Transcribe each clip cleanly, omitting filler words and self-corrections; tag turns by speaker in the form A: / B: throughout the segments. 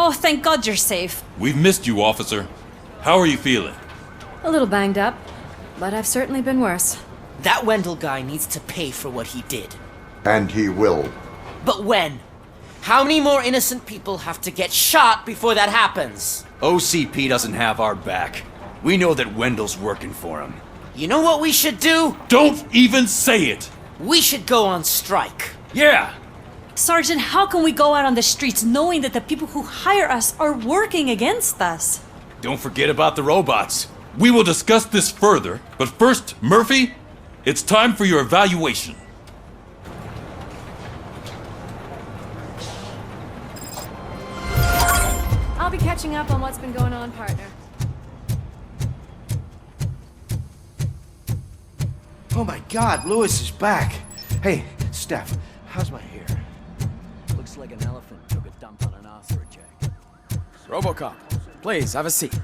A: Oh, thank God you're safe.
B: We've missed you, officer. How are you feeling?
A: A little banged up, but I've certainly been worse.
C: That Wendell guy needs to pay for what he did.
D: And he will.
C: But when? How many more innocent people have to get shot before that happens?
E: OCP doesn't have our back. We know that Wendell's working for him.
C: You know what we should do?
B: Don't even say it!
C: We should go on strike.
E: Yeah!
A: Sergeant, how can we go out on the streets knowing that the people who hire us are working against us?
E: Don't forget about the robots.
B: We will discuss this further, but first, Murphy, it's time for your evaluation.
A: I'll be catching up on what's been going on, partner.
F: Oh my God, Lewis is back. Hey, Steph, how's my hair?
G: Looks like an elephant took a dump on an ostrich egg.
H: ROBOCOP, please, have a seat.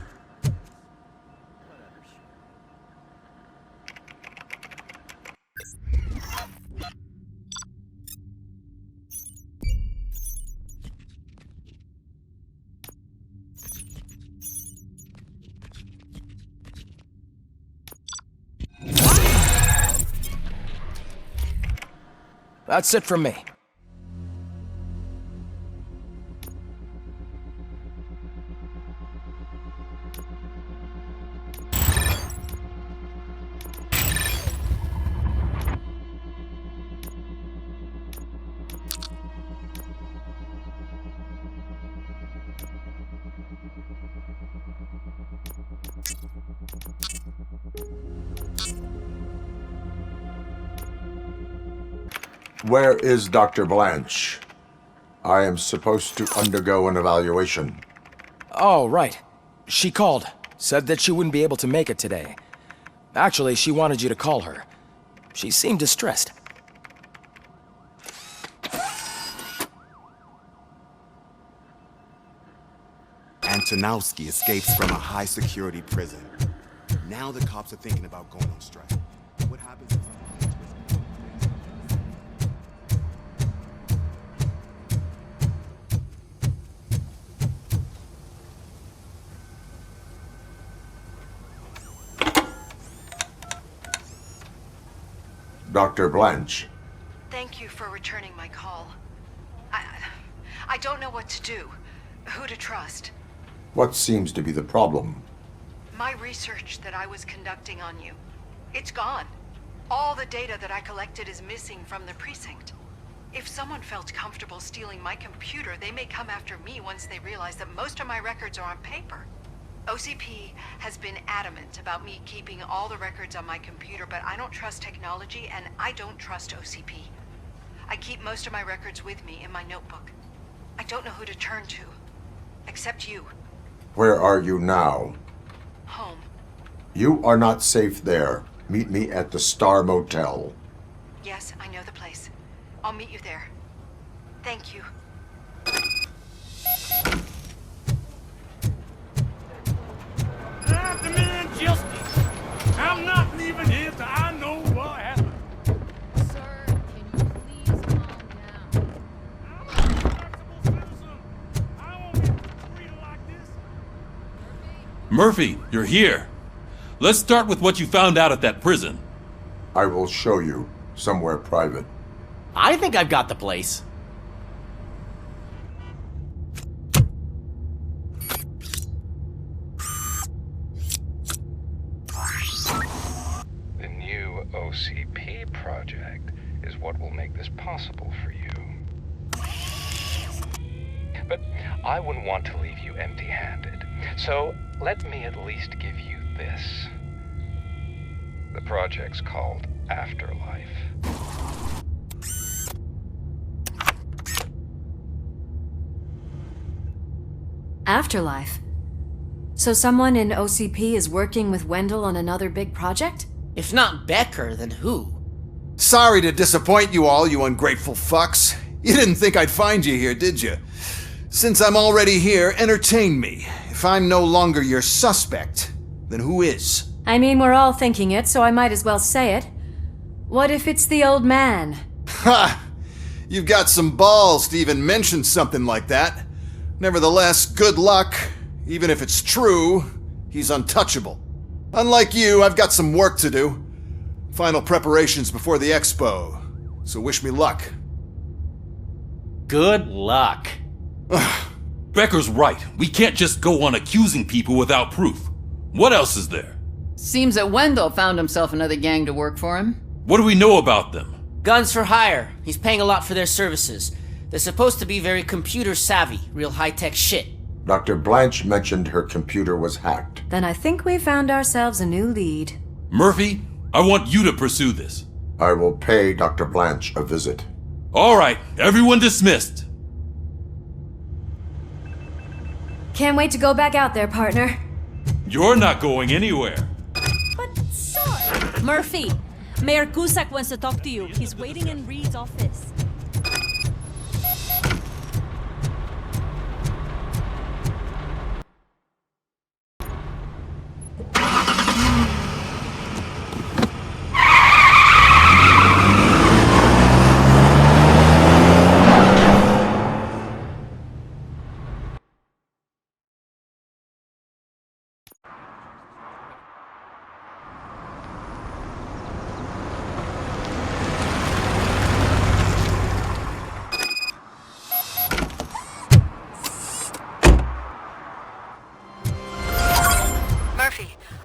H: That's it from me.
D: Where is Dr. Blanche? I am supposed to undergo an evaluation.
H: Oh, right. She called. Said that she wouldn't be able to make it today. Actually, she wanted you to call her. She seemed distressed.
I: Antonowski escapes from a high-security prison. Now the cops are thinking about going on strike. What happens if...
D: Dr. Blanche.
J: Thank you for returning my call. I don't know what to do, who to trust.
D: What seems to be the problem?
J: My research that I was conducting on you, it's gone. All the data that I collected is missing from the precinct. If someone felt comfortable stealing my computer, they may come after me once they realize that most of my records are on paper. OCP has been adamant about me keeping all the records on my computer, but I don't trust technology and I don't trust OCP. I keep most of my records with me in my notebook. I don't know who to turn to, except you.
D: Where are you now?
J: Home.
D: You are not safe there. Meet me at the Star Motel.
J: Yes, I know the place. I'll meet you there. Thank you.
K: I'm demanding justice. I'm not leaving here till I know what happened.
L: Sir, can you please calm down?
K: I'm not a responsible citizen. I won't be treated like this.
B: Murphy, you're here. Let's start with what you found out at that prison.
D: I will show you somewhere private.
C: I think I've got the place.
M: The new OCP project is what will make this possible for you. But I wouldn't want to leave you empty-handed, so let me at least give you this. The project's called Afterlife.
A: Afterlife? So someone in OCP is working with Wendell on another big project?
C: If not Becker, then who?
F: Sorry to disappoint you all, you ungrateful fucks. You didn't think I'd find you here, did you? Since I'm already here, entertain me. If I'm no longer your suspect, then who is?
A: I mean, we're all thinking it, so I might as well say it. What if it's the old man?
F: Ha! You've got some balls to even mention something like that. Nevertheless, good luck. Even if it's true, he's untouchable. Unlike you, I've got some work to do. Final preparations before the expo. So wish me luck.
C: Good luck.
B: Becker's right. We can't just go on accusing people without proof. What else is there?
N: Seems that Wendell found himself another gang to work for him.
B: What do we know about them?
C: Guns for hire. He's paying a lot for their services. They're supposed to be very computer savvy, real high-tech shit.
D: Dr. Blanche mentioned her computer was hacked.
A: Then I think we found ourselves a new lead.
B: Murphy, I want you to pursue this.
D: I will pay Dr. Blanche a visit.
B: All right, everyone dismissed.
A: Can't wait to go back out there, partner.
B: You're not going anywhere.
O: But, sir! Murphy, Mayor Cusack wants to talk to you. He's waiting in Reed's office.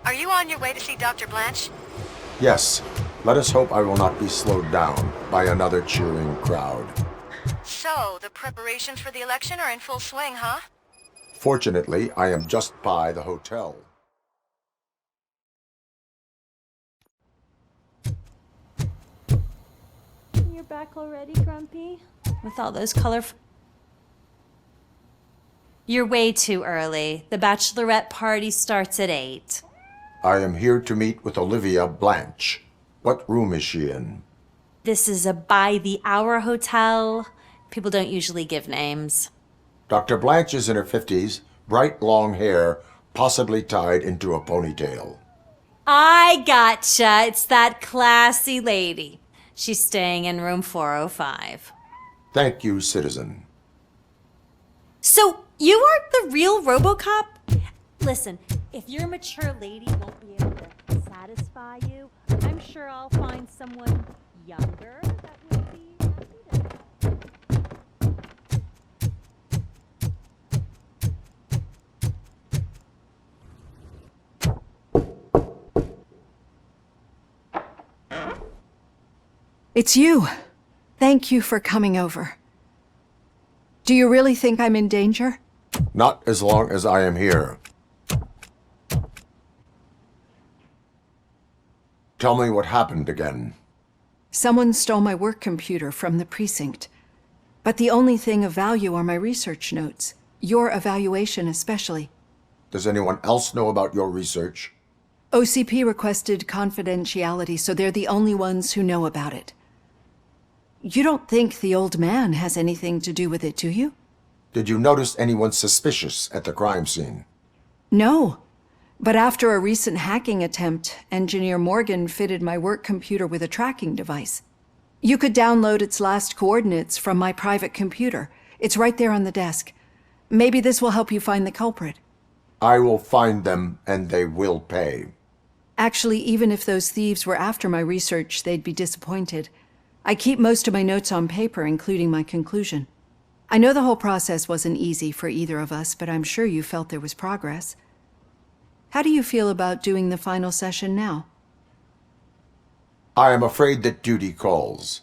J: Are you on your way to see Dr. Blanche?
D: Yes. Let us hope I will not be slowed down by another cheering crowd.
J: So, the preparations for the election are in full swing, huh?
D: Fortunately, I am just by the hotel.
O: You're back already, Grumpy? With all those colorful... You're way too early. The bachelorette party starts at 8.
D: I am here to meet with Olivia Blanche. What room is she in?
O: This is a by-the-hour hotel. People don't usually give names.
D: Dr. Blanche is in her 50s, bright long hair, possibly tied into a ponytail.
O: I gotcha. It's that classy lady. She's staying in room 405.
D: Thank you, citizen.
O: So, you aren't the real RoboCop? Listen, if your mature lady won't be able to satisfy you, I'm sure I'll find someone younger that would be happy
J: to... It's you. Thank you for coming over. Do you really think I'm in danger?
D: Not as long as I am here. Tell me what happened again.
J: Someone stole my work computer from the precinct. But the only thing of value are my research notes. Your evaluation especially.
D: Does anyone else know about your research?
J: OCP requested confidentiality, so they're the only ones who know about it. You don't think the old man has anything to do with it, do you?
D: Did you notice anyone suspicious at the crime scene?
J: No. But after a recent hacking attempt, Engineer Morgan fitted my work computer with a tracking device. You could download its last coordinates from my private computer. It's right there on the desk. Maybe this will help you find the culprit.
D: I will find them, and they will pay.
J: Actually, even if those thieves were after my research, they'd be disappointed. I keep most of my notes on paper, including my conclusion. I know the whole process wasn't easy for either of us, but I'm sure you felt there was progress. How do you feel about doing the final session now?
D: I am afraid that duty calls.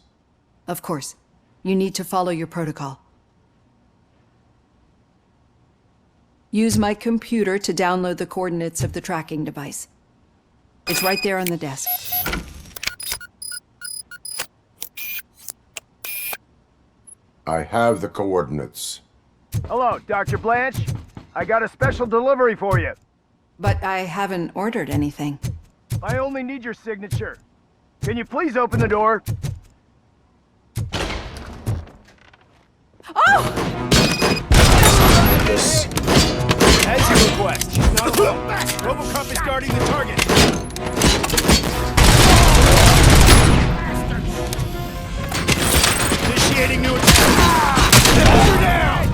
J: Of course. You need to follow your protocol. Use my computer to download the coordinates of the tracking device. It's right there on the desk.
D: I have the coordinates.
P: Hello, Dr. Blanche. I got a special delivery for you.
J: But I haven't ordered anything.
P: I only need your signature. Can you please open the door?
O: Oh!
D: This.
P: As you request. She's not alone. RoboCop is guarding the target. Initiating new attack. Hold her down!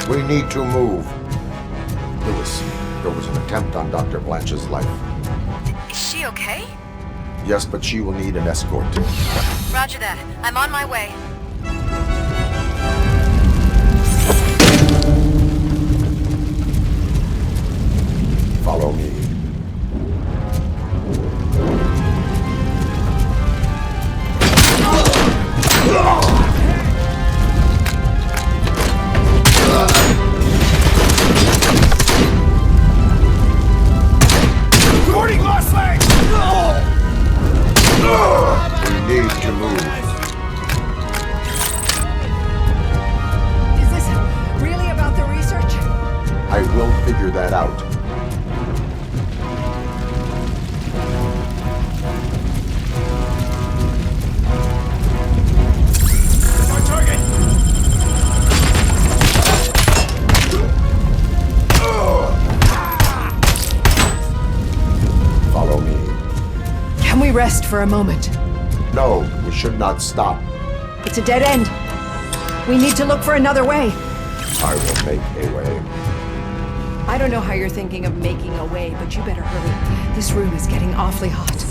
D: We need to move. Lewis, there was an attempt on Dr. Blanche's life.
J: Is she okay?
D: Yes, but she will need an escort.
J: Roger that. I'm on my way.
D: Follow me.
P: Recording lost leg!
D: We need to move.
J: Is this really about the research?
D: I will figure that out.
P: On target!
D: Follow me.
J: Can we rest for a moment?
D: No, we should not stop.
J: It's a dead end. We need to look for another way.
D: I will make a way.
J: I don't know how you're thinking of making a way, but you better hurry. This room is getting awfully hot.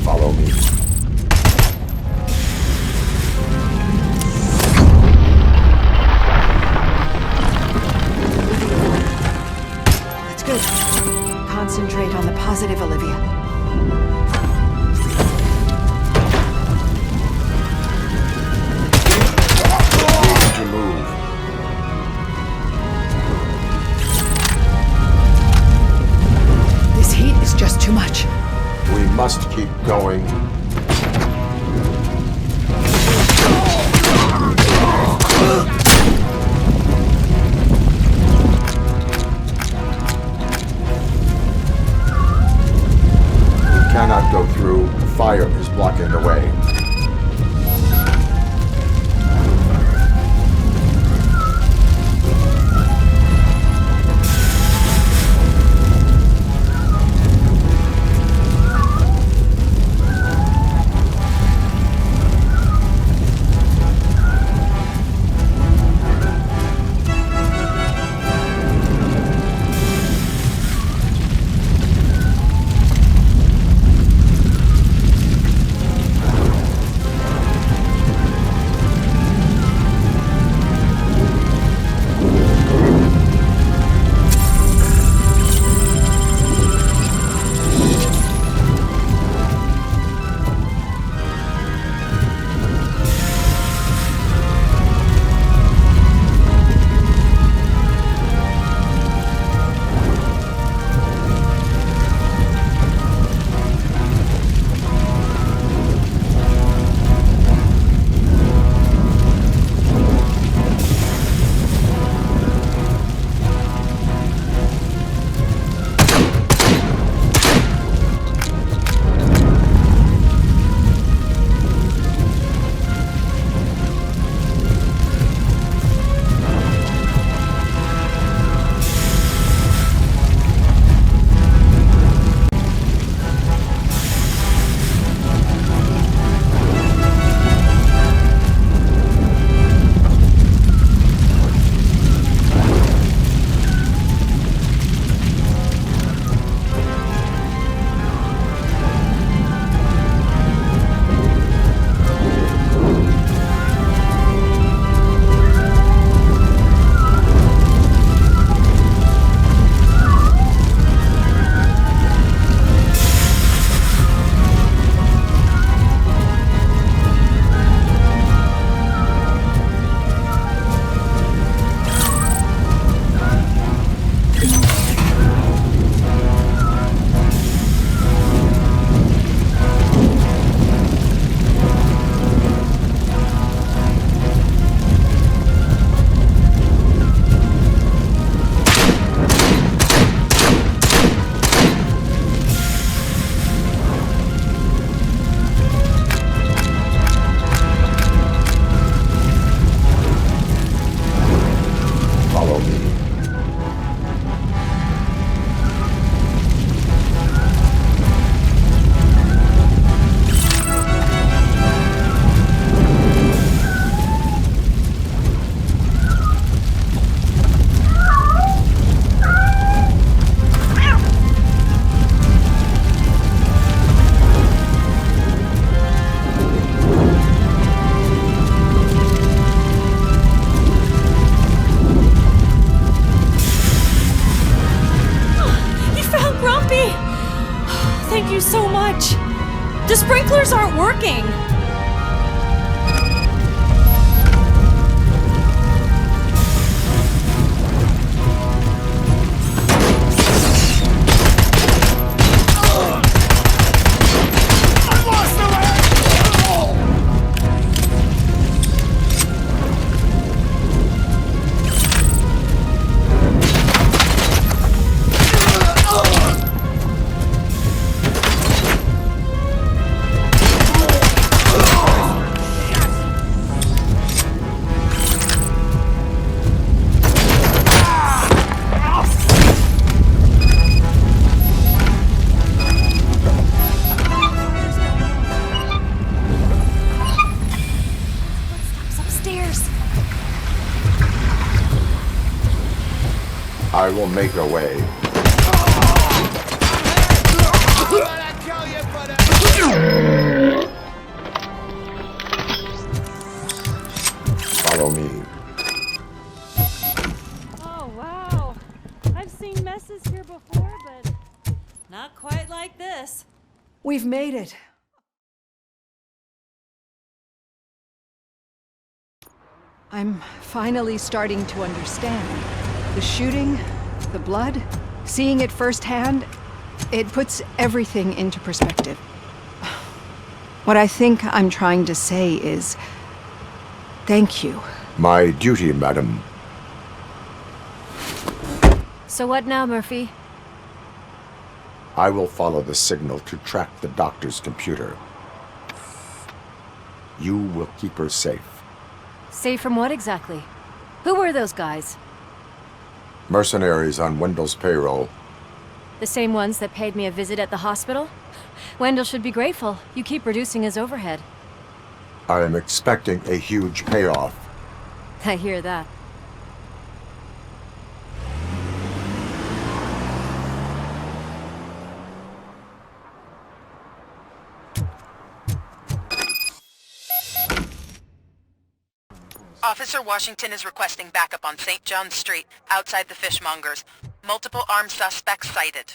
D: Follow me.
J: That's good. Concentrate on the positive, Olivia.
D: Need to move.
J: This heat is just too much.
D: We must keep going. We cannot go through. Fire is blocking the way.
O: sprinklers aren't working!
D: I will make a way. Follow me.
O: Oh, wow. I've seen messes here before, but not quite like this.
A: We've made it. I'm finally starting to understand. The shooting, the blood, seeing it firsthand, it puts everything into perspective. What I think I'm trying to say is, thank you.
D: My duty, madam.
A: So what now, Murphy?
D: I will follow the signal to track the doctor's computer. You will keep her safe.
A: Safe from what exactly? Who were those guys?
D: Mercenaries on Wendell's payroll.
A: The same ones that paid me a visit at the hospital? Wendell should be grateful. You keep reducing his overhead.
D: I am expecting a huge payoff.
A: I hear that.
J: Officer Washington is requesting backup on St. John Street, outside the fishmongers. Multiple armed suspects sighted.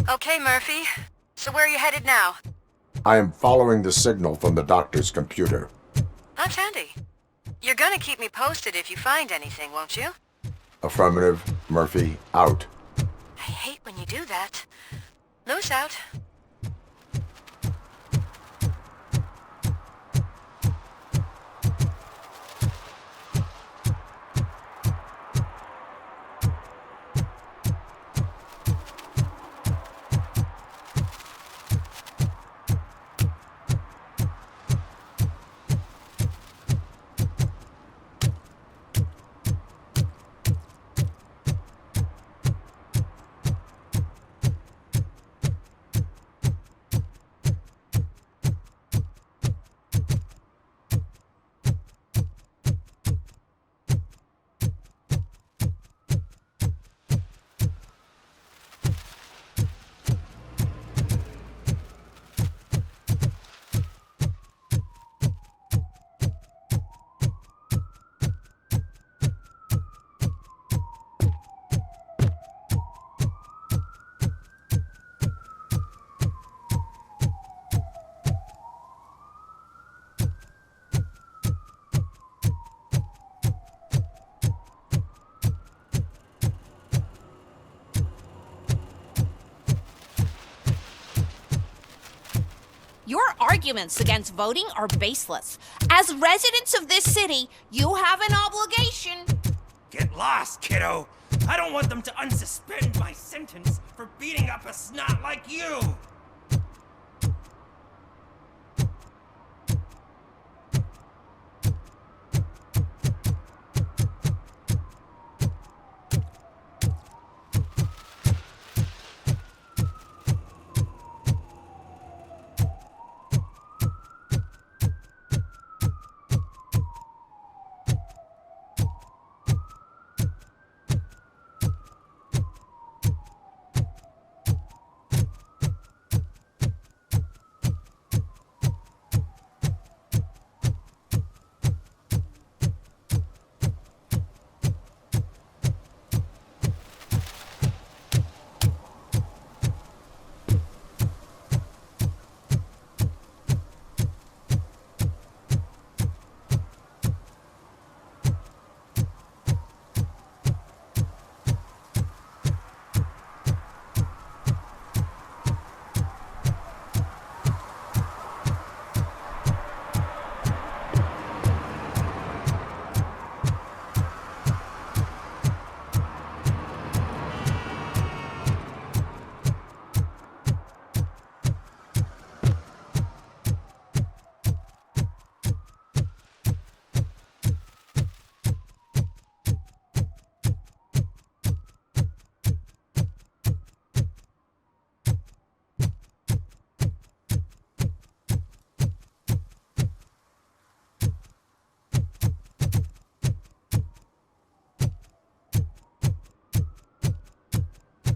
J: Okay, Murphy. So where are you headed now?
D: I am following the signal from the doctor's computer.
J: That's handy. You're gonna keep me posted if you find anything, won't you?
D: Affirmative. Murphy, out.
J: I hate when you do that. Loose out.
Q: Your arguments against voting are baseless. As residents of this city, you have an obligation.
P: Get lost, kiddo. I don't want them to unsuspend my sentence for beating up a snot like you.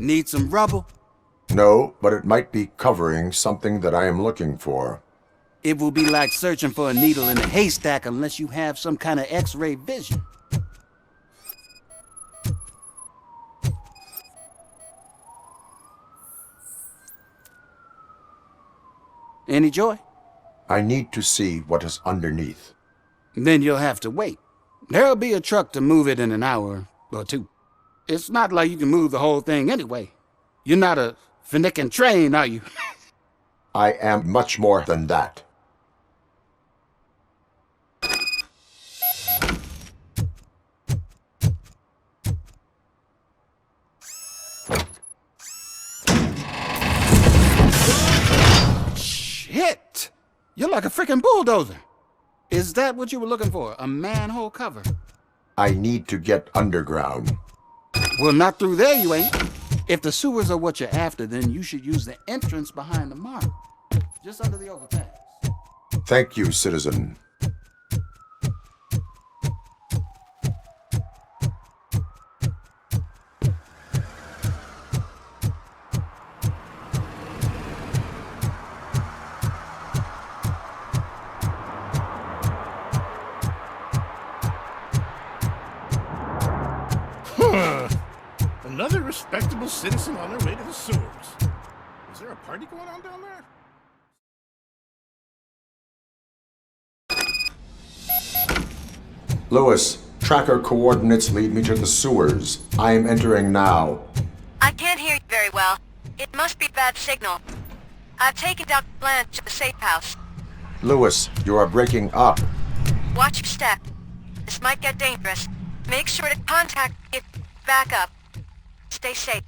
R: Need some rubble?
D: No, but it might be covering something that I am looking for.
R: It will be like searching for a needle in a haystack unless you have some kind of X-ray vision. Any joy?
D: I need to see what is underneath.
R: Then you'll have to wait. There'll be a truck to move it in an hour or two. It's not like you can move the whole thing anyway. You're not a finicking train, are you?
D: I am much more than that.
R: Shit! You're like a freaking bulldozer. Is that what you were looking for? A manhole cover?
D: I need to get underground.
R: Well, not through there, you ain't. If the sewers are what you're after, then you should use the entrance behind the mark. Just under the overpass.
D: Thank you, citizen.
K: Another respectable citizen on their way to the sewers. Is there a party going on down there?
D: Lewis, tracker coordinates lead me to the sewers. I am entering now.
J: I can't hear you very well. It must be bad signal. I've taken Dr. Blanche to the safe house.
D: Lewis, you are breaking up.
J: Watch your step. This might get dangerous. Make sure to contact me if you back up. Stay safe.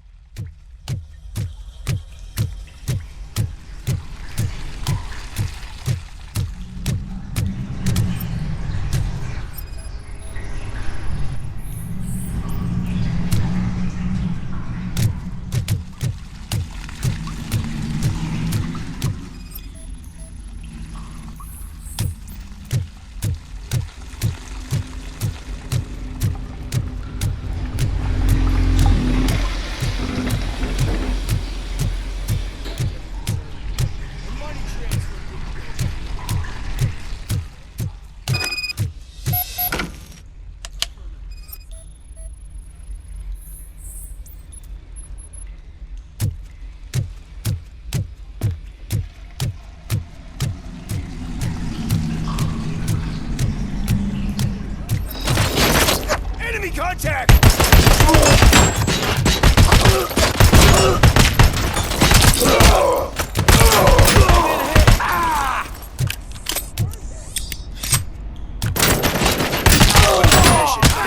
P: Enemy contact!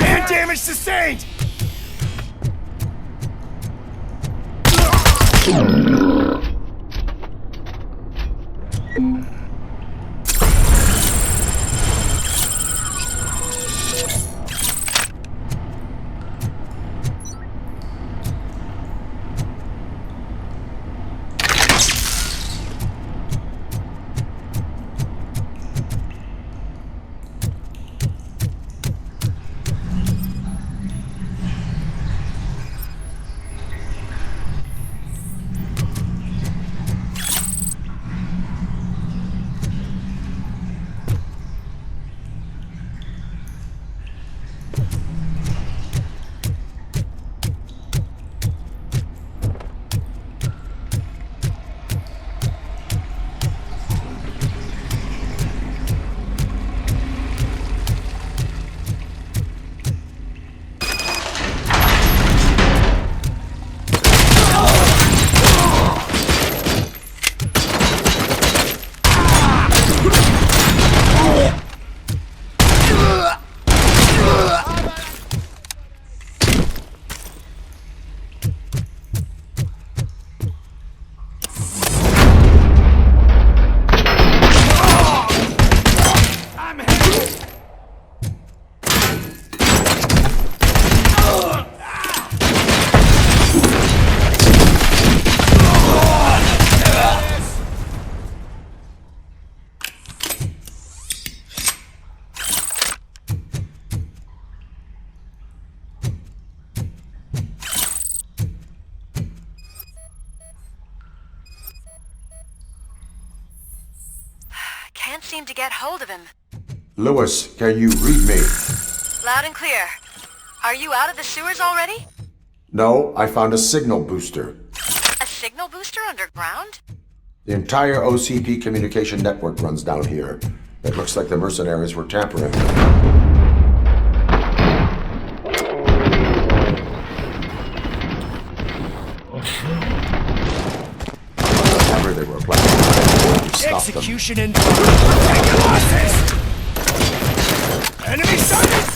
P: And damage sustained!
J: can't seem to get hold of him.
D: Lewis, can you read me?
J: Loud and clear. Are you out of the sewers already?
D: No, I found a signal booster.
J: A signal booster underground?
D: The entire OCP communication network runs down here. It looks like the mercenaries were tampering. Whatever they were planning to stop them.
P: Execution in progress. Enemy sighted!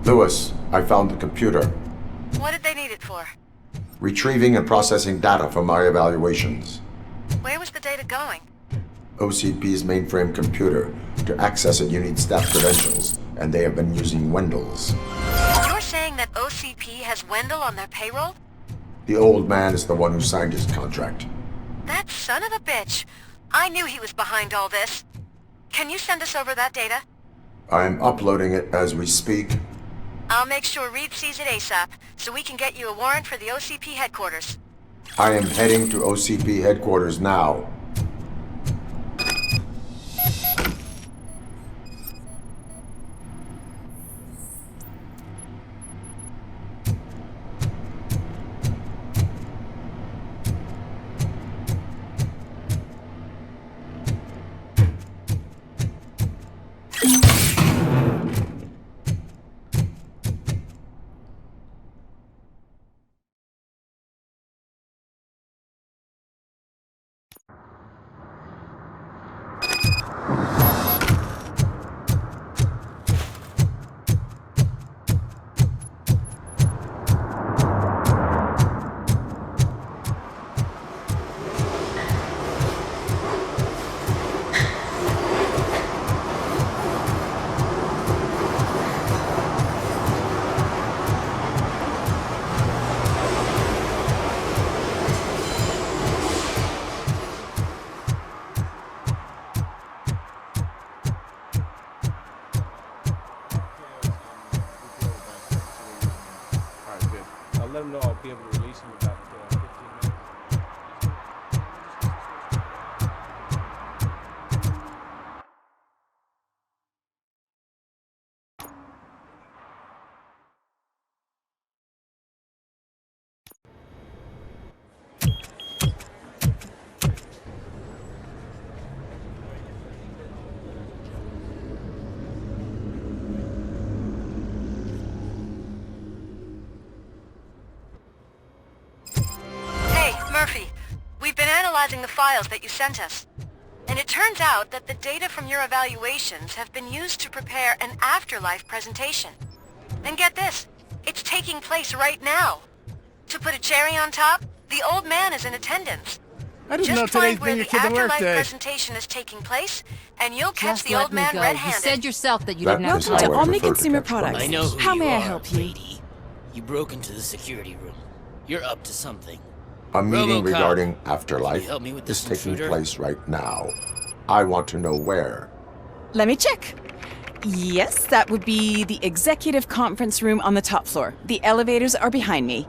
D: Lewis, I found the computer.
J: What did they need it for?
D: Retrieving and processing data from my evaluations.
J: Where was the data going?
D: OCP's mainframe computer. To access it, you need staff credentials, and they have been using Wendell's.
J: You're saying that OCP has Wendell on their payroll?
D: The old man is the one who signed his contract.
J: That son of a bitch. I knew he was behind all this. Can you send us over that data?
D: I'm uploading it as we speak.
J: I'll make sure Reed sees it ASAP, so we can get you a warrant for the OCP headquarters.
D: I am heading to OCP headquarters now.
J: Murphy, we've been analyzing the files that you sent us. And it turns out that the data from your evaluations have been used to prepare an afterlife presentation. And get this, it's taking place right now. To put a cherry on top, the old man is in attendance.
K: I didn't know
J: Just
K: today's
J: find where
K: been your
J: the
K: kid's
J: afterlife
K: birthday.
J: presentation is taking place, and you'll catch
L: Just
J: the
L: let
J: old
L: me
J: man
L: go.
J: red-handed.
L: You said yourself that you
D: That
L: didn't have
D: is
L: time.
D: how I
L: Omni
D: prefer to
L: Consumer
D: catch
L: Products.
C: I know who
L: How
C: you
L: may I
C: are,
L: help you?
C: lady. You broke into the security room. You're up to something.
D: A meeting
C: RoboCop,
D: regarding
C: can
D: afterlife
C: you help me with
D: is
C: this
D: taking
C: intruder?
D: place right now. I want to know where.
S: Let me check. Yes, that would be the executive conference room on the top floor. The elevators are behind me.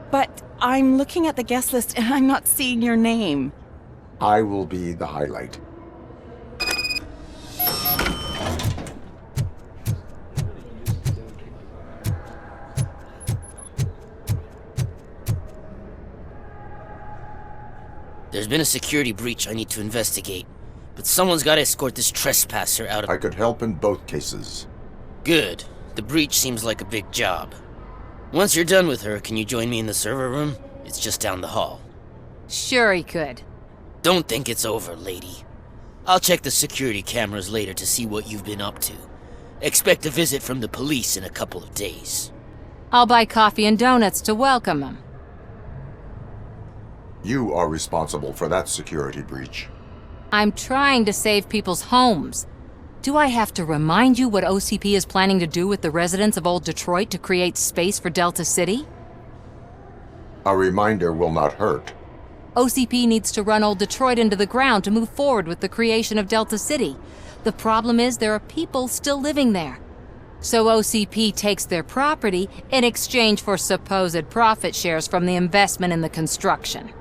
S: But I'm looking at the guest list and I'm not seeing your name.
D: I will be the highlight.
C: There's been a security breach I need to investigate, but someone's got to escort this trespasser out of...
D: I could help in both cases.
C: Good. The breach seems like a big job. Once you're done with her, can you join me in the server room? It's just down the hall.
L: Sure he could.
C: Don't think it's over, lady. I'll check the security cameras later to see what you've been up to. Expect a visit from the police in a couple of days.
L: I'll buy coffee and donuts to welcome him.
D: You are responsible for that security breach.
L: I'm trying to save people's homes. Do I have to remind you what OCP is planning to do with the residents of Old Detroit to create space for Delta City?
D: A reminder will not hurt.
L: OCP needs to run Old Detroit into the ground to move forward with the creation of Delta City. The problem is there are people still living there. So OCP takes their property in exchange for supposed profit shares from the investment in the construction.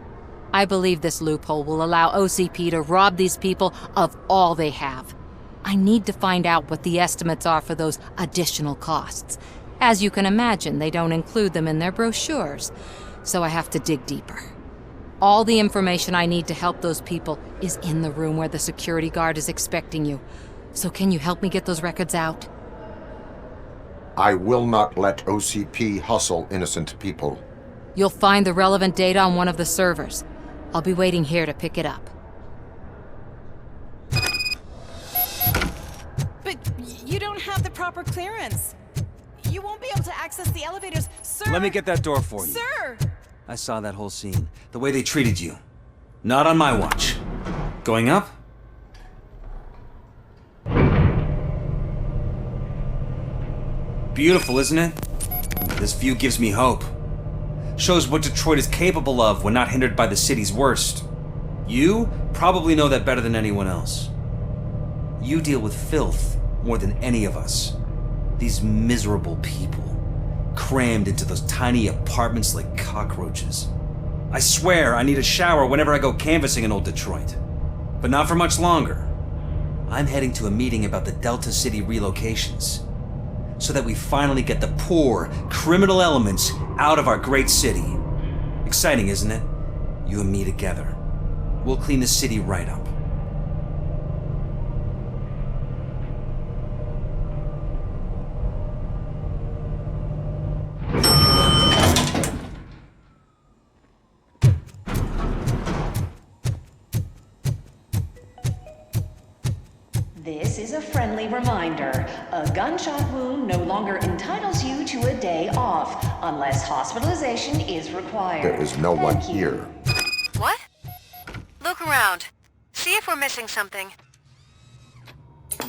L: I believe this loophole will allow OCP to rob these people of all they have. I need to find out what the estimates are for those additional costs. As you can imagine, they don't include them in their brochures, so I have to dig deeper. All the information I need to help those people is in the room where the security guard is expecting you. So can you help me get those records out?
D: I will not let OCP hustle innocent people.
L: You'll find the relevant data on one of the servers. I'll be waiting here to pick it up.
S: But you don't have the proper clearance. You won't be able to access the elevators, sir.
E: Let me get that door for you.
S: Sir!
E: I saw that whole scene. The way they treated you. Not on my watch. Going up? Beautiful, isn't it? This view gives me hope. Shows what Detroit is capable of when not hindered by the city's worst. You probably know that better than anyone else. You deal with filth more than any of us. These miserable people, crammed into those tiny apartments like cockroaches. I swear I need a shower whenever I go canvassing in Old Detroit. But not for much longer. I'm heading to a meeting about the Delta City relocations, so that we finally get the poor, criminal elements out of our great city. Exciting, isn't it? You and me together. We'll clean the city right up.
T: This is a friendly reminder. A gunshot wound no longer entitles you to a day off, unless hospitalization is required.
D: There is no one here.
J: What? Look around. See if we're missing something.
U: Do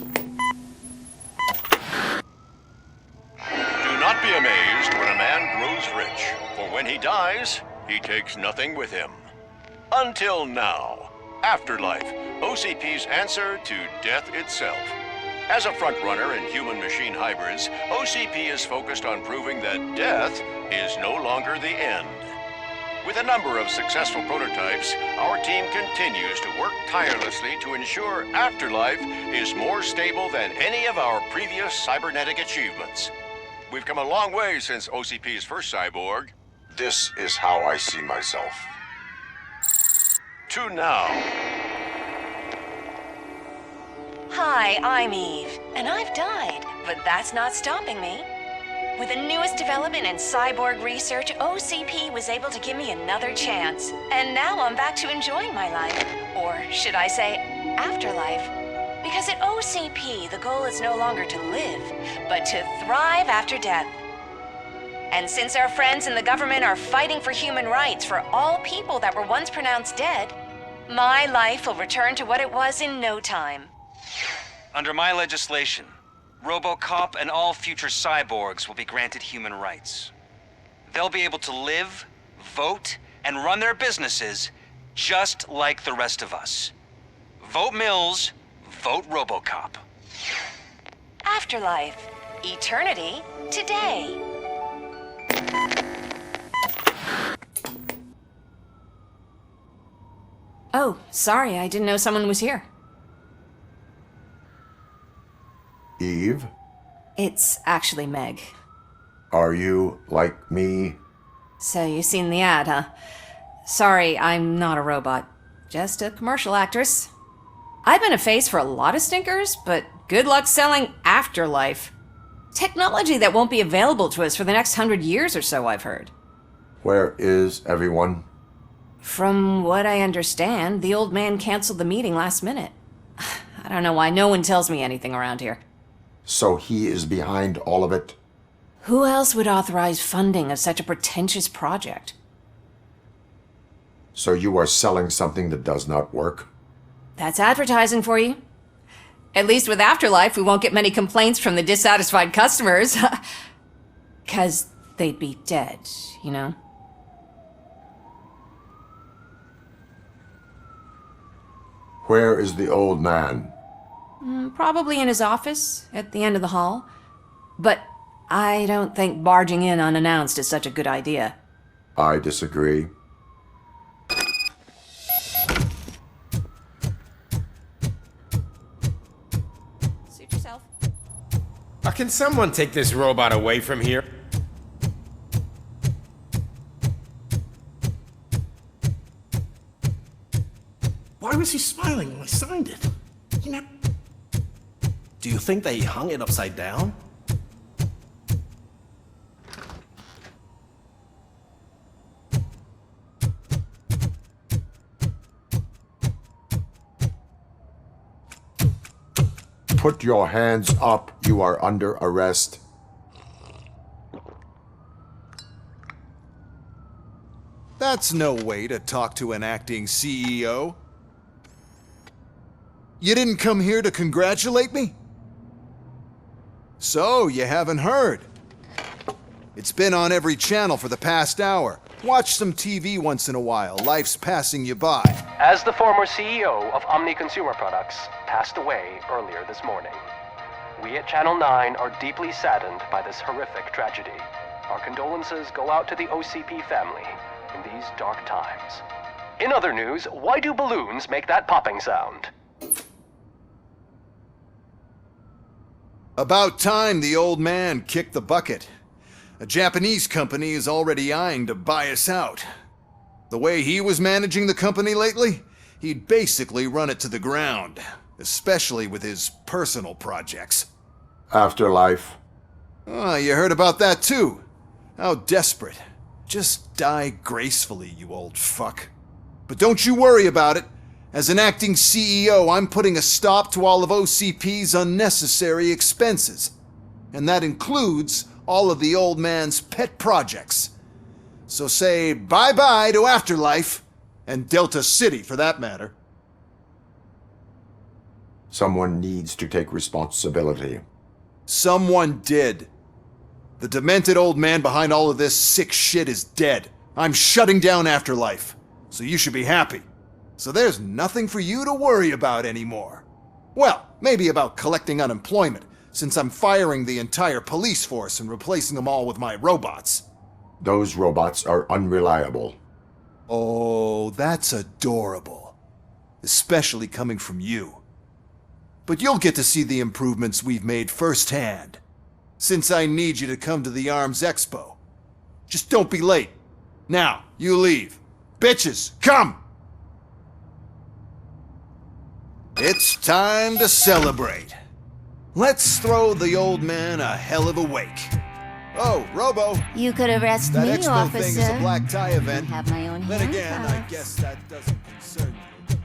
U: not be amazed when a man grows rich, for when he dies, he takes nothing with him. Until now. Afterlife, OCP's answer to death itself. As a frontrunner in human-machine hybrids, OCP is focused on proving that death is no longer the end. With a number of successful prototypes, our team continues to work tirelessly to ensure Afterlife is more stable than any of our previous cybernetic achievements. We've come a long way since OCP's first cyborg.
D: This is how I see myself.
U: To now.
T: Hi, I'm Eve, and I've died, but that's not stopping me. With the newest development in cyborg research, OCP was able to give me another chance. And now I'm back to enjoying my life. Or should I say, afterlife. Because at OCP, the goal is no longer to live, but to thrive after death. And since our friends in the government are fighting for human rights for all people that were once pronounced dead, my life will return to what it was in no time.
E: Under my legislation, ROBOCOP and all future cyborgs will be granted human rights. They'll be able to live, vote, and run their businesses just like the rest of us. Vote Mills, vote ROBOCOP.
T: Afterlife. Eternity. Today.
J: Oh, sorry, I didn't know someone was here.
D: Eve?
J: It's actually Meg.
D: Are you like me?
J: So you seen the ad, huh? Sorry, I'm not a robot. Just a commercial actress. I've been a face for a lot of stinkers, but good luck selling Afterlife. Technology that won't be available to us for the next 100 years or so, I've heard.
D: Where is everyone?
J: From what I understand, the old man canceled the meeting last minute. I don't know why no one tells me anything around here.
D: So he is behind all of it?
J: Who else would authorize funding of such a pretentious project?
D: So you are selling something that does not work?
J: That's advertising for you. At least with Afterlife, we won't get many complaints from the dissatisfied customers. 'Cause they'd be dead, you know?
D: Where is the old man?
J: Probably in his office, at the end of the hall. But I don't think barging in unannounced is such a good idea.
D: I disagree.
J: Suit yourself.
G: Can someone take this robot away from here?
K: Why was he smiling when I signed it? You know...
V: Do you think they hung it upside down?
D: Put your hands up. You are under arrest.
F: That's no way to talk to an acting CEO. You didn't come here to congratulate me? So, you haven't heard. It's been on every channel for the past hour. Watch some TV once in a while. Life's passing you by.
W: As the former CEO of Omni Consumer Products passed away earlier this morning, we at Channel 9 are deeply saddened by this horrific tragedy. Our condolences go out to the OCP family in these dark times. In other news, why do balloons make that popping sound?
F: About time the old man kicked the bucket. A Japanese company is already eyeing to buy us out. The way he was managing the company lately, he'd basically run it to the ground, especially with his personal projects.
D: Afterlife.
F: Oh, you heard about that too. How desperate. Just die gracefully, you old fuck. But don't you worry about it. As an acting CEO, I'm putting a stop to all of OCP's unnecessary expenses. And that includes all of the old man's pet projects. So say bye-bye to Afterlife, and Delta City for that matter.
D: Someone needs to take responsibility.
F: Someone did. The demented old man behind all of this sick shit is dead. I'm shutting down Afterlife, so you should be happy. So there's nothing for you to worry about anymore. Well, maybe about collecting unemployment, since I'm firing the entire police force and replacing them all with my robots.
D: Those robots are unreliable.
F: Oh, that's adorable. Especially coming from you. But you'll get to see the improvements we've made firsthand, since I need you to come to the ARMS Expo. Just don't be late. Now, you leave. Bitches, come! It's time to celebrate. Let's throw the old man a hell of a wake. Oh, Robo!
H: You could arrest
F: That
H: me,
F: expo
H: officer.
F: thing is a black tie event.
H: I have my own
F: Then again, I
H: handcuffs.
F: guess that doesn't concern you.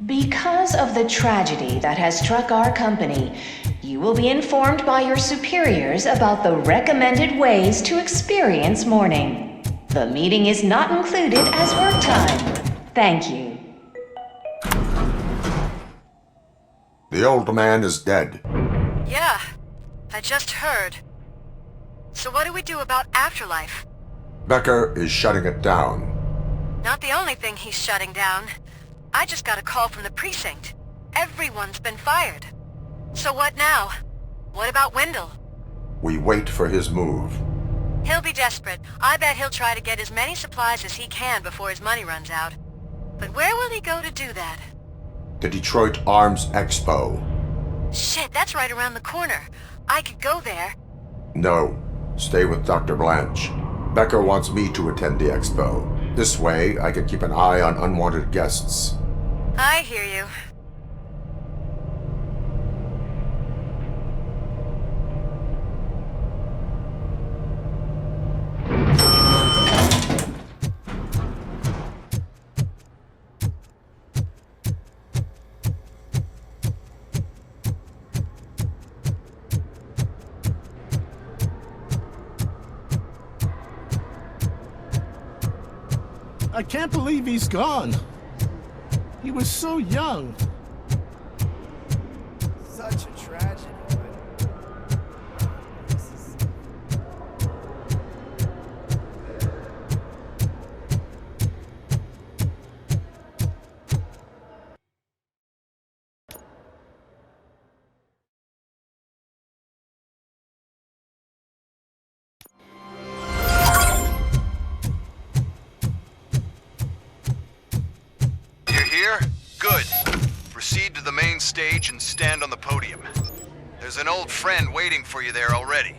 T: Because of the tragedy that has struck our company, you will be informed by your superiors about the recommended ways to experience mourning. The meeting is not included as work time. Thank you.
D: The old man is dead.
J: Yeah, I just heard. So what do we do about afterlife?
D: Becker is shutting it down.
J: Not the only thing he's shutting down. I just got a call from the precinct. Everyone's been fired. So what now? What about Wendell?
D: We wait for his move.
J: He'll be desperate. I bet he'll try to get as many supplies as he can before his money runs out. But where will he go to do that?
D: The Detroit Arms Expo.
J: Shit, that's right around the corner. I could go there.
D: No, stay with Dr. Blanche. Becker wants me to attend the expo. This way, I can keep an eye on unwanted guests.
J: I hear you.
K: I can't believe he's gone. He was so young.
I: Such a tragedy.
F: Good. Proceed to the main stage and stand on the podium. There's an old friend waiting for you there already.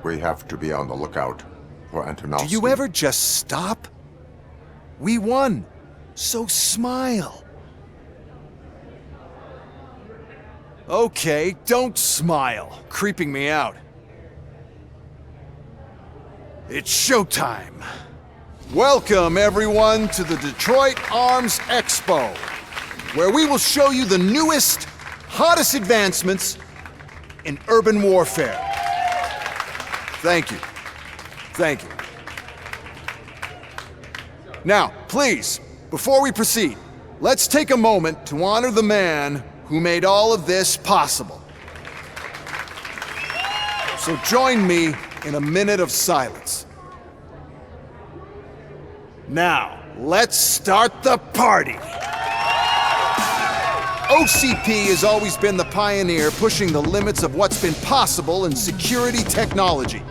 D: We have to be on the lookout for Antonovsky.
F: Do you ever just stop? We won, so smile. Okay, don't smile. Creeping me out. It's showtime. Welcome, everyone, to the Detroit Arms Expo, where we will show you the newest, hottest advancements in urban warfare. Thank you. Thank you. Now, please, before we proceed, let's take a moment to honor the man who made all of this possible. So join me in a minute of silence. Now, let's start the party! OCP has always been the pioneer pushing the limits of what's been possible in security technology.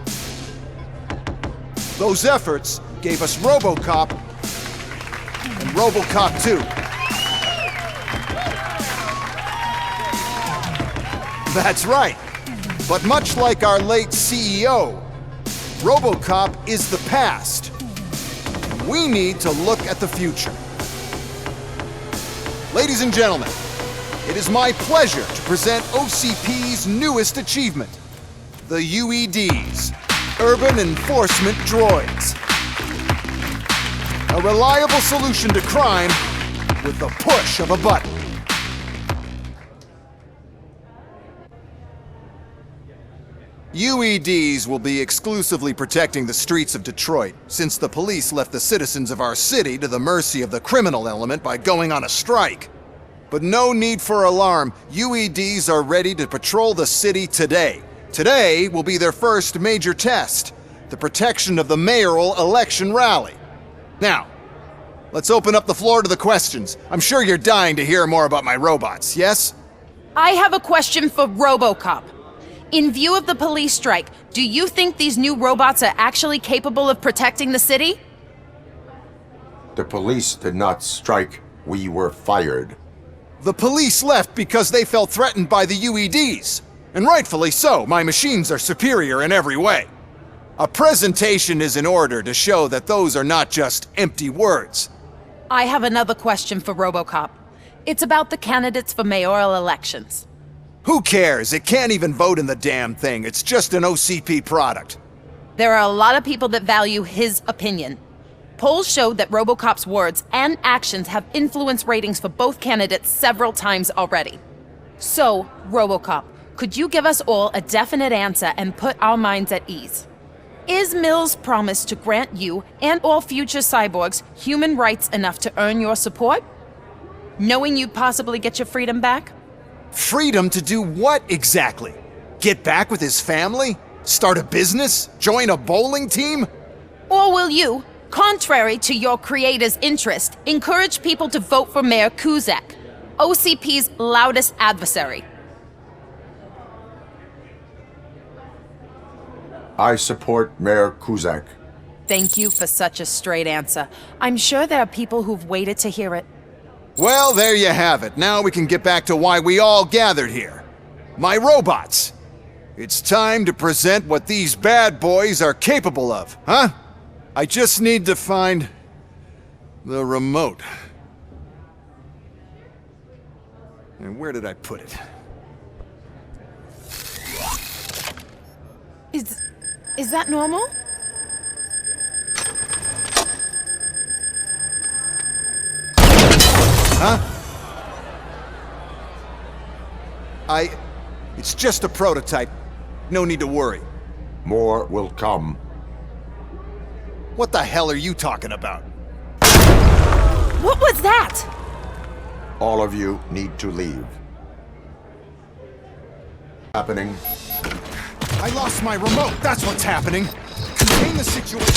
F: Those efforts gave us ROBOCOP and ROBOCOP 2. That's right. But much like our late CEO, ROBOCOP is the past. We need to look at the future. Ladies and gentlemen, it is my pleasure to present OCP's newest achievement, the UEDs, Urban Enforcement Droids. A reliable solution to crime with the push of a button. UEDs will be exclusively protecting the streets of Detroit, since the police left the citizens of our city to the mercy of the criminal element by going on a strike. But no need for alarm, UEDs are ready to patrol the city today. Today will be their first major test, the protection of the mayoral election rally. Now, let's open up the floor to the questions. I'm sure you're dying to hear more about my robots, yes?
Q: I have a question for ROBOCOP. In view of the police strike, do you think these new robots are actually capable of protecting the city?
D: The police did not strike. We were fired.
F: The police left because they felt threatened by the UEDs. And rightfully so, my machines are superior in every way. A presentation is in order to show that those are not just empty words.
Q: I have another question for ROBOCOP. It's about the candidates for mayoral elections.
F: Who cares? It can't even vote in the damn thing. It's just an OCP product.
Q: There are a lot of people that value his opinion. Polls show that RoboCop's words and actions have influenced ratings for both candidates several times already. So, RoboCop, could you give us all a definite answer and put our minds at ease? Is Mills' promise to grant you and all future cyborgs human rights enough to earn your support? Knowing you'd possibly get your freedom back?
F: Freedom to do what exactly? Get back with his family? Start a business? Join a bowling team?
Q: Or will you, contrary to your creator's interest, encourage people to vote for Mayor Kuzak, OCP's loudest adversary?
D: I support Mayor Kuzak.
Q: Thank you for such a straight answer. I'm sure there are people who've waited to hear it.
F: Well, there you have it. Now we can get back to why we all gathered here. My robots. It's time to present what these bad boys are capable of, huh? I just need to find the remote. And where did I put it?
Q: Is that normal?
F: Huh? It's just a prototype. No need to worry.
D: More will come.
F: What the hell are you talking about?
Q: What was that?
D: All of you need to leave. Happening.
F: I lost my remote. That's what's happening. Contain the situation.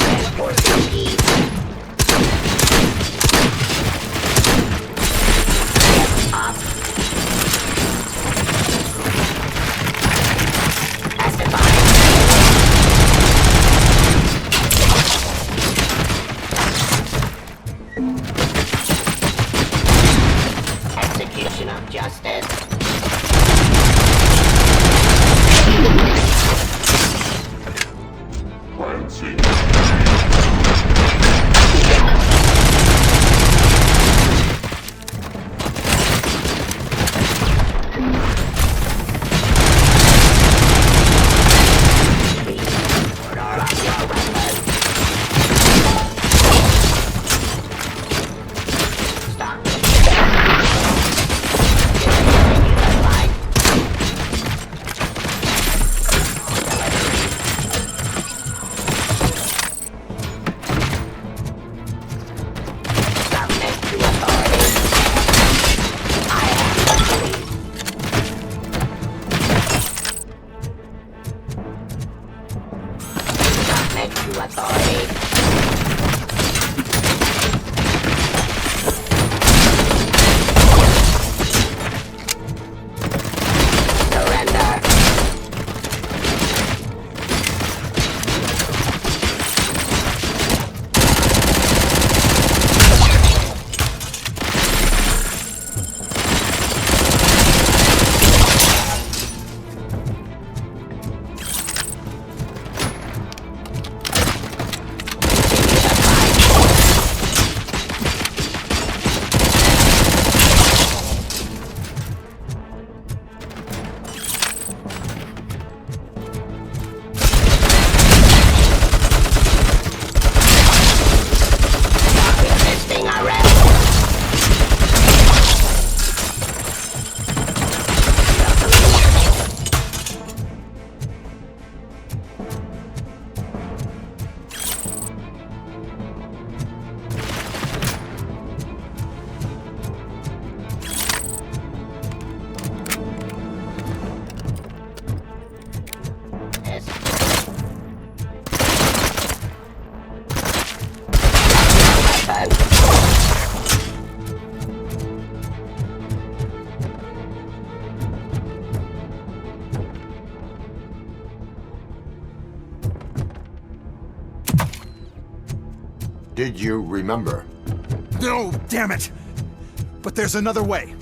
H: Execution of justice.
D: Did you remember?
F: No, damn it! But there's another way.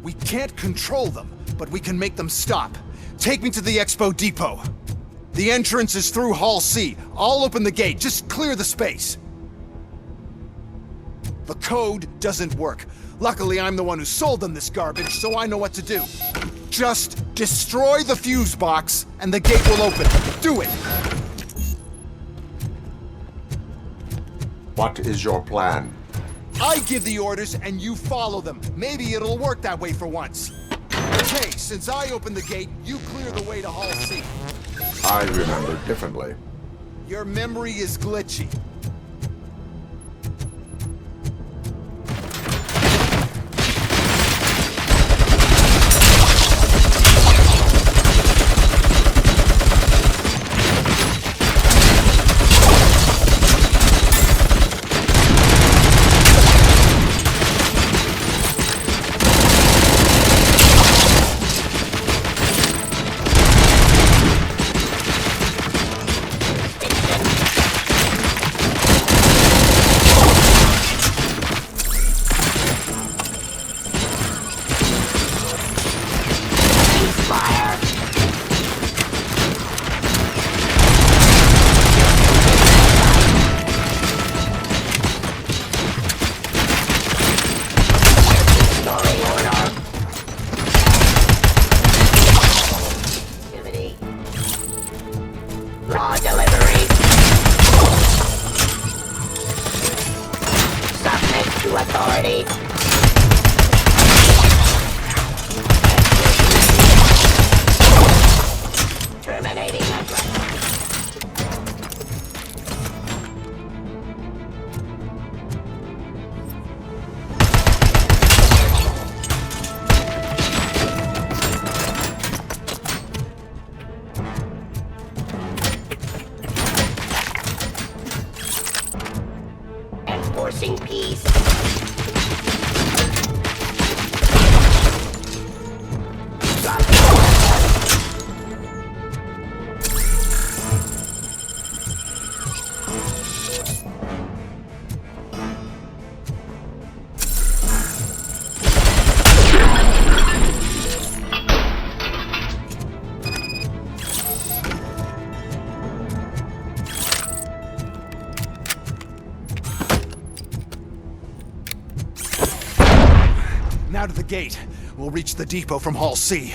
F: We can't control them, but we can make them stop. Take me to the Expo Depot. The entrance is through Hall C. I'll open the gate. Just clear the space. The code doesn't work. Luckily, I'm the one who sold them this garbage, so I know what to do. Just destroy the fuse box, and the gate will open. Do it!
D: What is your plan?
F: I give the orders, and you follow them. Maybe it'll work that way for once. Okay, since I opened the gate, you clear the way to Hall C.
D: I remember differently.
F: Your memory is glitchy.
H: Enforcing peace.
F: Now to the gate. We'll reach the depot from Hall C.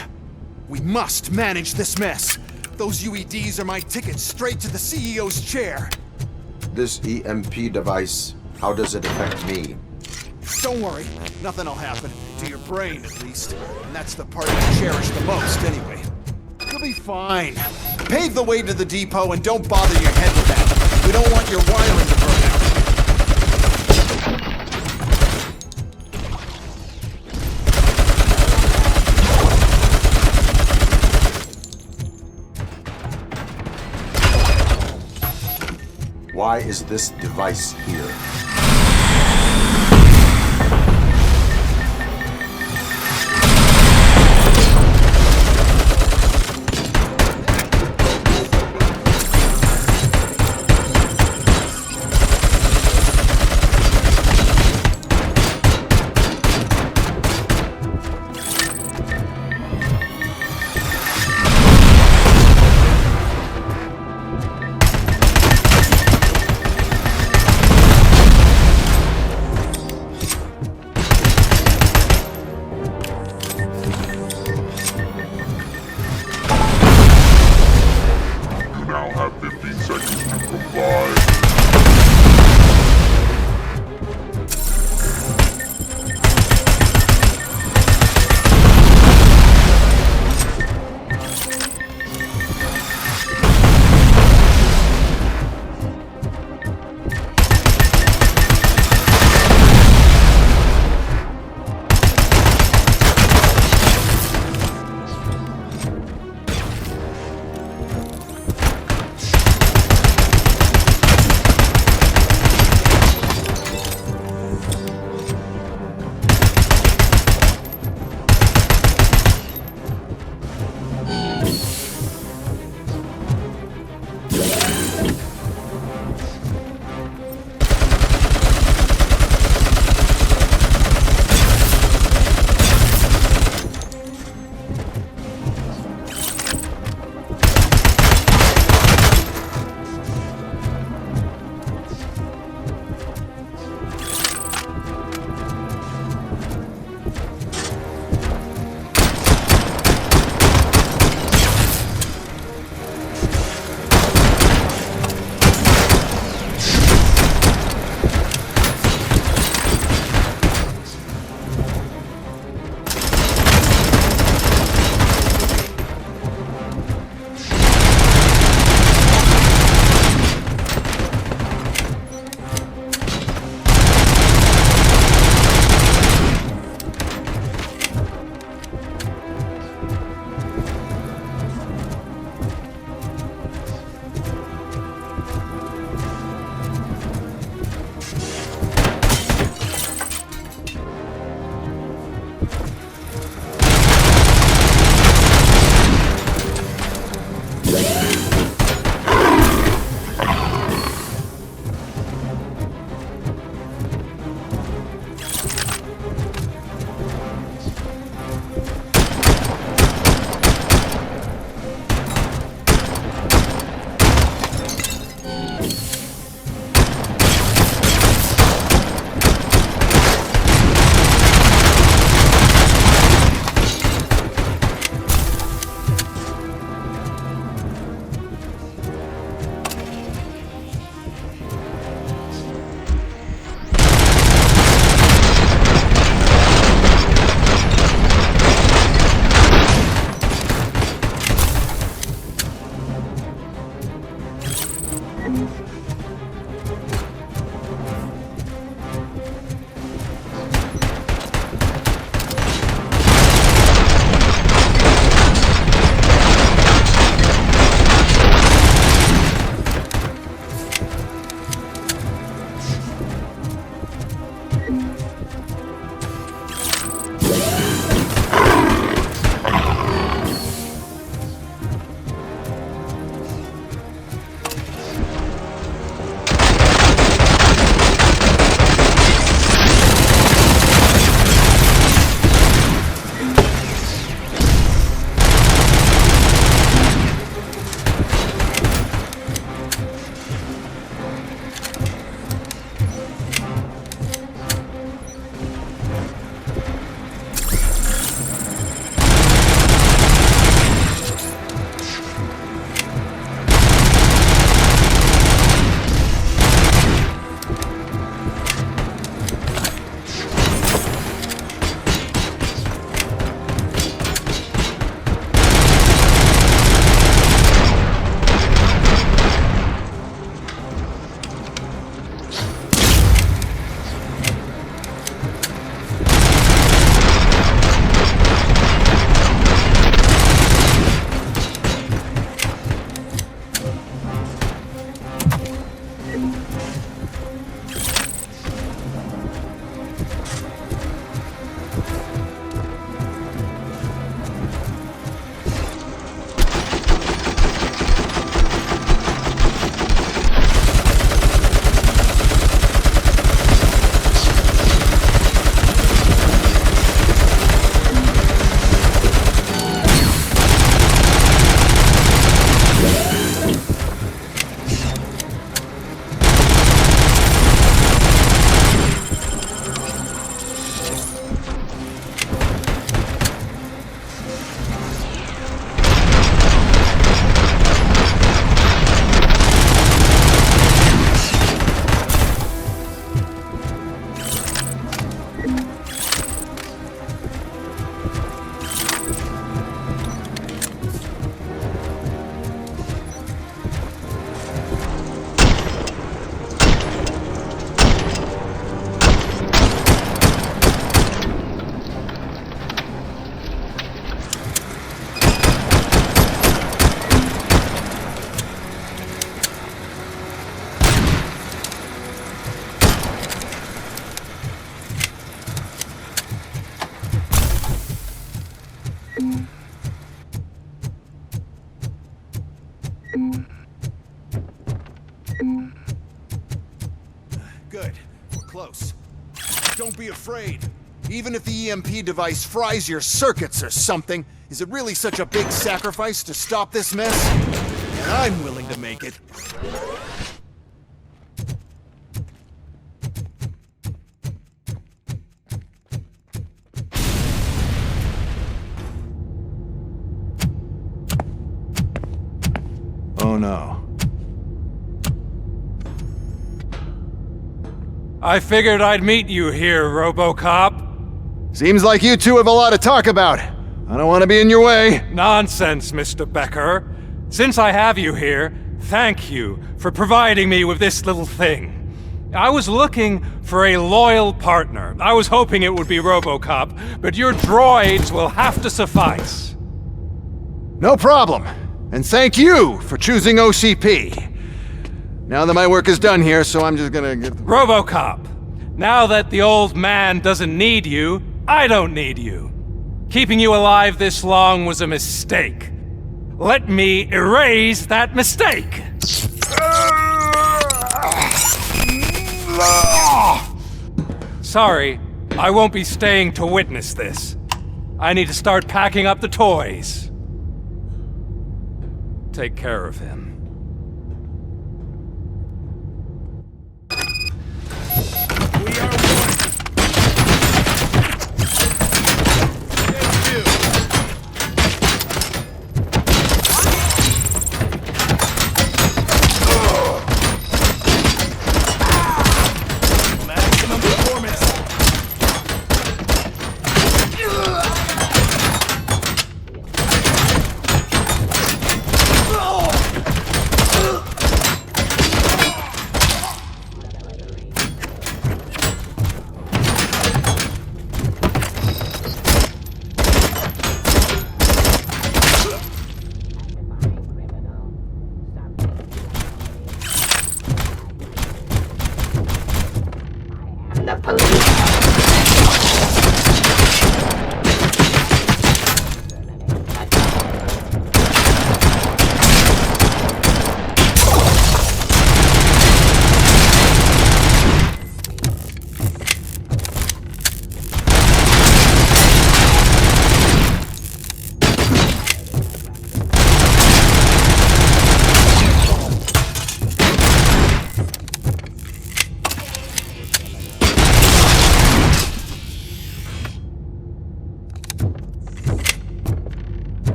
F: We must manage this mess. Those UEDs are my ticket straight to the CEO's chair.
D: This EMP device, how does it affect me?
F: Don't worry, nothing will happen. To your brain, at least. And that's the part you cherish the most, anyway. You'll be fine. Pave the way to the depot and don't bother your head with that. We don't want your wiring to burn out.
D: Why is this device here?
F: Good. We're close. Don't be afraid. Even if the EMP device fries your circuits or something, is it really such a big sacrifice to stop this mess? And I'm willing to make it. Oh no.
H: I figured I'd meet you here, RoboCop.
F: Seems like you two have a lot to talk about. I don't want to be in your way.
H: Nonsense, Mr. Becker. Since I have you here, thank you for providing me with this little thing. I was looking for a loyal partner. I was hoping it would be RoboCop, but your droids will have to suffice.
F: No problem. And thank you for choosing OCP. Now that my work is done here, so I'm just gonna get...
H: RoboCop, now that the old man doesn't need you, I don't need you. Keeping you alive this long was a mistake. Let me erase that mistake! Sorry, I won't be staying to witness this. I need to start packing up the toys. Take care of him.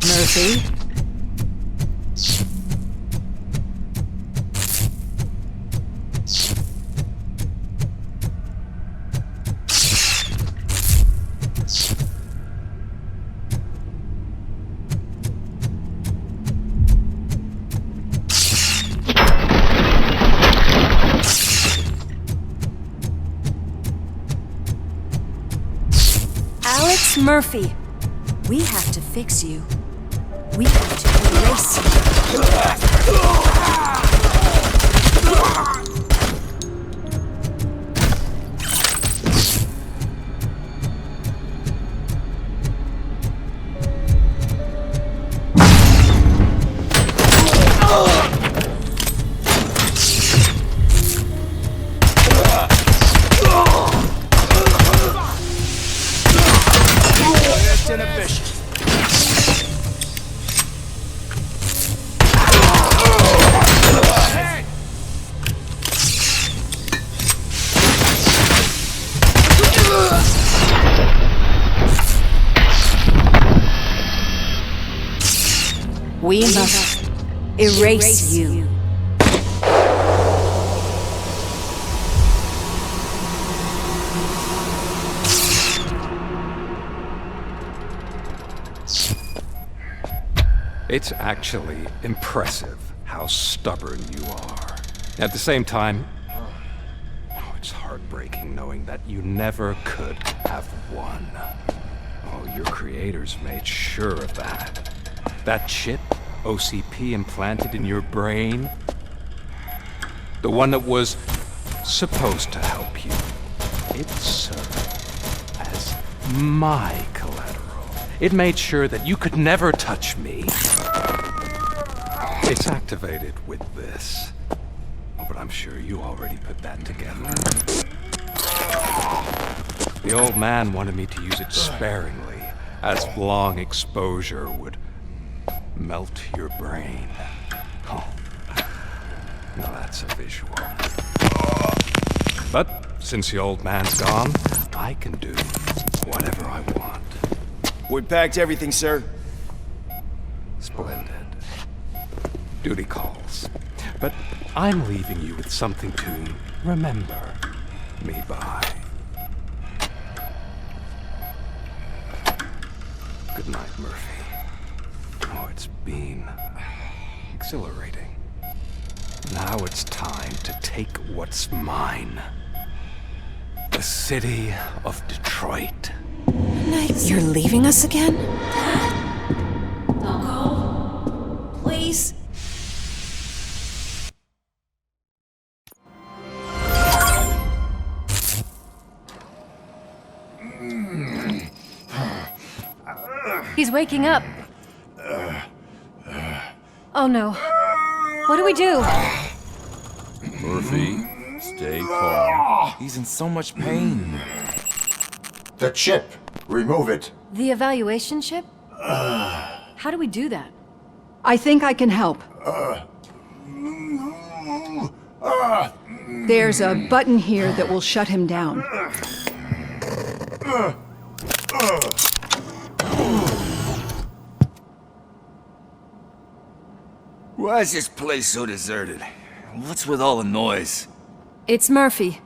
A: Murphy?
O: Alex Murphy, we have to fix you. We have to erase you. We must erase you.
H: It's actually impressive how stubborn you are. At the same time, it's heartbreaking knowing that you never could have won. Oh, your creators made sure of that. That chip OCP implanted in your brain, the one that was supposed to help you, it served as my collateral. It made sure that you could never touch me. It's activated with this. Oh, but I'm sure you already put that together. The old man wanted me to use it sparingly, as long exposure would melt your brain. Oh, now that's a visual. But since the old man's gone, I can do whatever I want.
I: We packed everything, sir.
H: Splendid. Duty calls. But I'm leaving you with something to remember me by. Good night, Murphy. Oh, it's been exhilarating. Now it's time to take what's mine. The city of Detroit.
O: You're leaving us again? Don't go. Please.
L: He's waking up. Oh no. What do we do?
M: Murphy, stay calm. He's in so much pain.
D: The chip. Remove it.
L: The evaluation chip? How do we do that?
A: I think I can help. There's a button here that will shut him down.
I: Why is this place so deserted? What's with all the noise?
B: It's Murphy.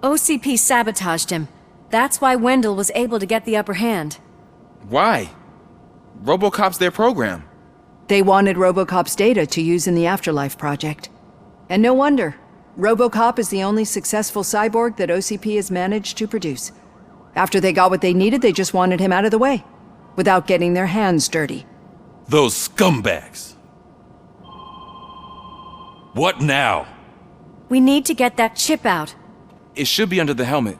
B: OCP sabotaged him. That's why Wendell was able to get the upper hand.
M: Why? ROBOCOP's their program.
A: They wanted ROBOCOP's data to use in the Afterlife project. And no wonder. ROBOCOP is the only successful cyborg that OCP has managed to produce. After they got what they needed, they just wanted him out of the way, without getting their hands dirty.
N: Those scumbags. What now?
B: We need to get that chip out.
M: It should be under the helmet.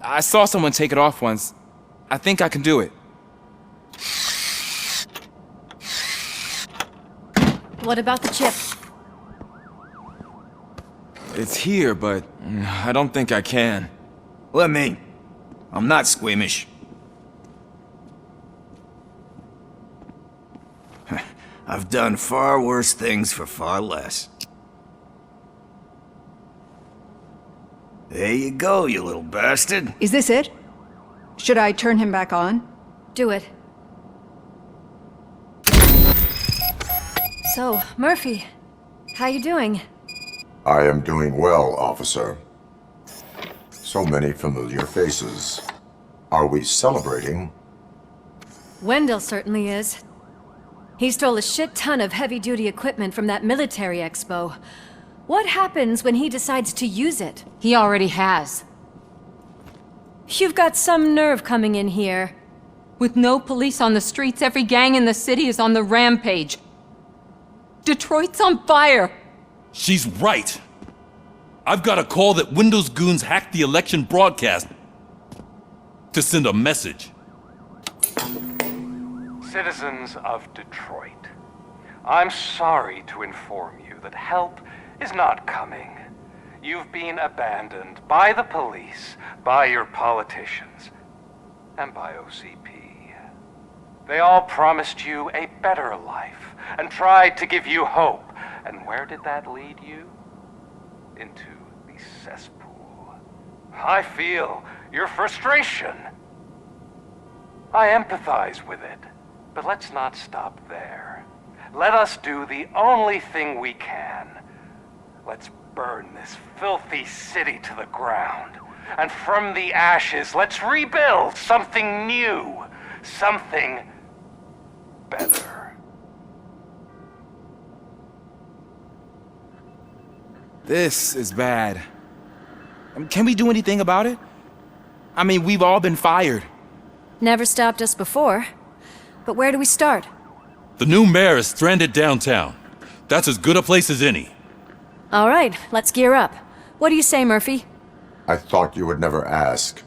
M: I saw someone take it off once. I think I can do it.
B: What about the chip?
M: It's here, but I don't think I can.
I: Let me. I'm not squeamish. I've done far worse things for far less. There you go, you little bastard.
A: Is this it? Should I turn him back on?
B: Do it. So, Murphy, how you doing?
D: I am doing well, officer. So many familiar faces. Are we celebrating?
B: Wendell certainly is. He stole a shit ton of heavy-duty equipment from that military expo. What happens when he decides to use it?
L: He already has.
B: You've got some nerve coming in here.
L: With no police on the streets, every gang in the city is on the rampage. Detroit's on fire!
N: She's right. I've got a call that Windows goons hacked the election broadcast to send a message.
H: Citizens of Detroit, I'm sorry to inform you that help is not coming. You've been abandoned by the police, by your politicians, and by OCP. They all promised you a better life and tried to give you hope. And where did that lead you? Into the cesspool. I feel your frustration. I empathize with it, but let's not stop there. Let us do the only thing we can. Let's burn this filthy city to the ground. And from the ashes, let's rebuild something new. Something better.
M: This is bad. Can we do anything about it? I mean, we've all been fired.
B: Never stopped us before. But where do we start?
N: The new mayor is stranded downtown. That's as good a place as any.
B: All right, let's gear up. What do you say, Murphy?
D: I thought you would never ask.